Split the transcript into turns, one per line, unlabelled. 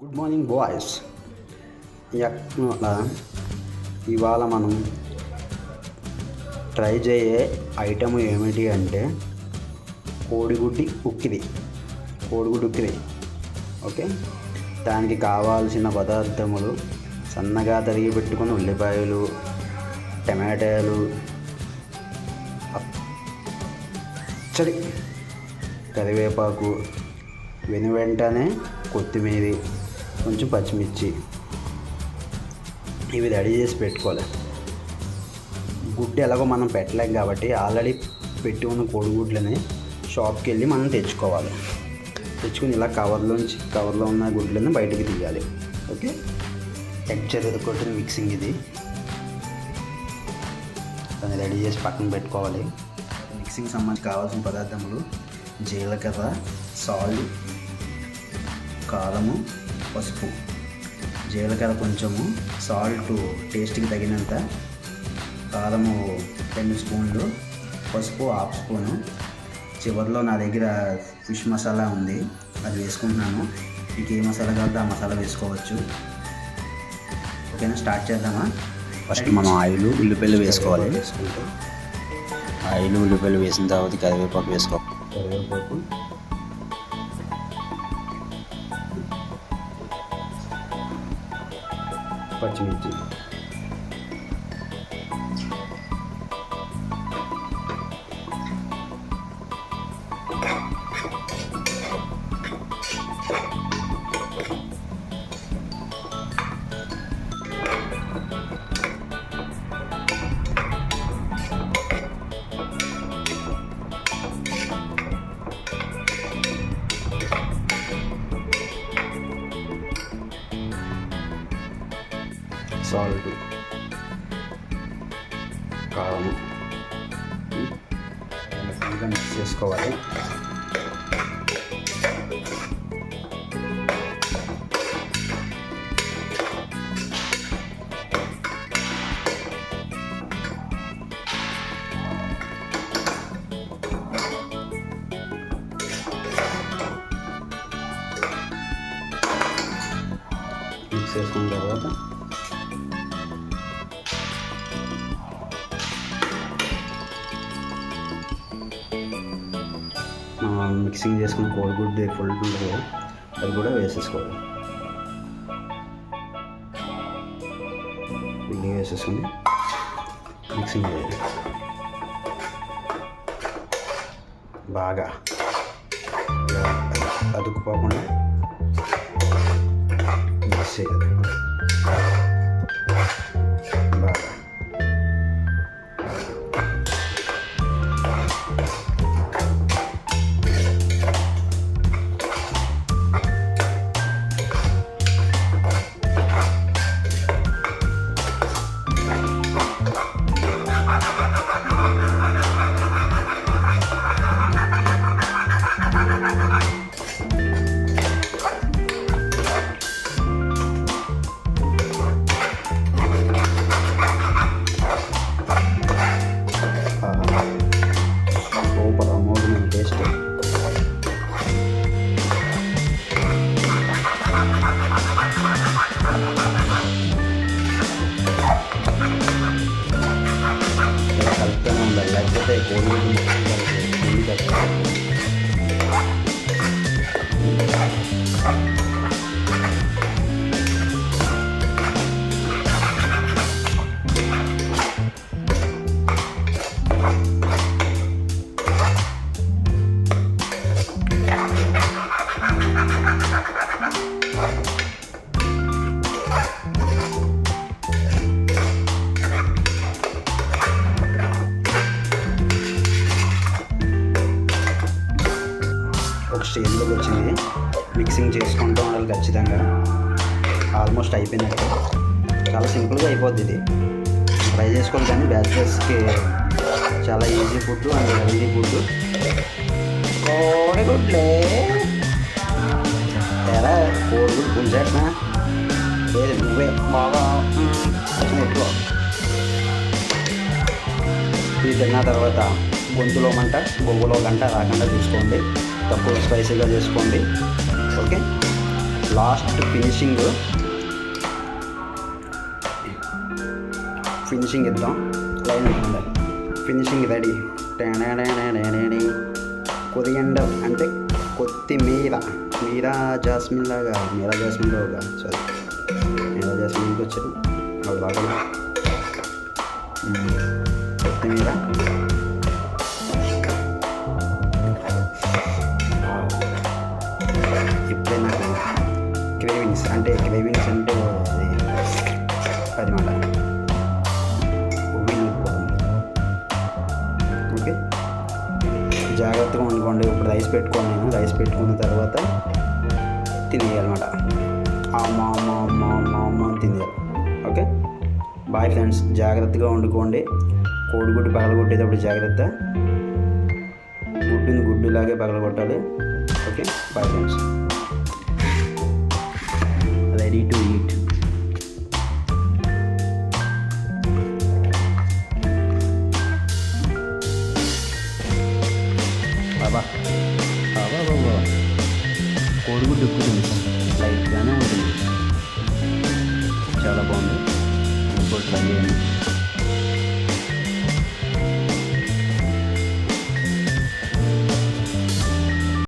Good morning boys. ఇవాళ మనం try చేయే item ఏమిటి అంటే కోడిగుడ్డు ఉక్కిరి. ఓకే, దానికి కావాల్సిన పదార్థములు సన్నగా తరిగి పెట్టుకున్న ఉల్లిపాయలు, టమాటాలు, పచ్చడి, కరివేపాకు, వెంటనే కొత్తిమీర, కొంచెం పచ్చిమిర్చి, ఇవి రెడీ చేసి పెట్టుకోవాలి. గుడ్డు ఎలాగో మనం పెట్టలేం కాబట్టి ఆల్రెడీ పెట్టి ఉన్న కోడిగుడ్లని షాప్కి వెళ్ళి మనం తెచ్చుకుని ఇలా కవర్లో ఉన్న గుడ్లను బయటికి తీయాలి. ఓకే, ఎగ్ కొట్టిన మిక్సింగ్ ఇది, దాన్ని రెడీ చేసి పక్కన పెట్టుకోవాలి. మిక్సింగ్ సంబంధించి కావాల్సిన పదార్థములు జీలకర్ర, సాల్ట్, కారము, పసుపు. జీలకర్ర కొంచెము, సాల్ట్ టేస్ట్కి తగినంత, కారము 2 స్పూన్లు, పసుపు 1/2 స్పూను. చివరిలో నా దగ్గర ఫిష్ మసాలా ఉంది, అది వేసుకుంటున్నాను. మీకు ఏ మసాలా కావాలో ఆ మసాలా వేసుకోవచ్చు. ఓకేనా, స్టార్ట్ చేద్దామా? ఫస్ట్ మనం ఆయిల్, ఉల్లిపాయలు వేసుకోవాలి. ఆయిల్, ఉల్లిపాయలు వేసిన తర్వాత కరివేపాకు వేసుకోవాలి. పచ్చిమిర్చి, సాల్ట్, కారం మిక్స్ చేసుకోవాలి. మిక్స్ చేసుకున్న తర్వాత మిక్సింగ్ చేసుకుని కోడిగుడ్డు ఫుల్ ఉంటుంది, అది కూడా వేసేసుకోవాలి. ఇల్లు వేసేసుకుని మిక్సింగ్ చేయాలి బాగా, అతుక్కుపోకుండా మిక్స్ చేయాలి బాగా. సూపర్, అమోఘమైన టేస్ట్. కలుపుతూనే ఉండాలి, లేకపోతే కోడిగుడ్డు ఒక స్టేజ్లోకి వచ్చింది. మిక్సింగ్ చేసుకుంటూ ఉండాలి ఖచ్చితంగా. ఆల్మోస్ట్ అయిపోయినట్టు, చాలా సింపుల్గా అయిపోద్ది ఇది. ట్రై చేసుకోవాలి, కానీ బ్యాచిలర్స్కి చాలా easy food and healthy food. కోడిగుడ్లే తెరా, కోడిగుడ్డు పులిసేట్నా లేదు, నువ్వే బాగా ఎక్కువ. ఇది తిన్న తర్వాత గొంతులో మంట, బొగ్గులో గంట రాకుండా చూసుకోండి. తక్కువ స్పైసీగా చేసుకోండి. ఓకే, లాస్ట్ ఫినిషింగ్ ఇద్దాం. లైన్ ఉండాలి. Finishing ready. కొరియండర్ అంటే కొత్తిమీర. మీరా జాస్మిన్ లాగా సారీ మీరా జాస్మిన్కి వచ్చారు అవి బాగా. కొత్తిమీర, ఇప్పుడే నాకు క్రేవింగ్స్ అంటే అది మాట ఓకే. జాగ్రత్తగా వండుకోండి. ఇప్పుడు రైస్ పెట్టుకోండి. నేను రైస్ పెట్టుకున్న తర్వాత తినేయాలన్నమాట. అమ్మ తినేయాలి. Okay bye friends. జాగ్రత్తగా వండుకోండి. కోడిగుడ్డు పగలగొట్టేటప్పుడు జాగ్రత్త. గుడ్డులాగే పగలగొట్టాలి. Okay bye friends. Ready to eat. బాబా కోడిగుడ్డు ఎక్కుతుంది. లైట్గానే ఉంటుంది. చాలా బాగుంది. ఇంకోటి ట్రై చేయండి.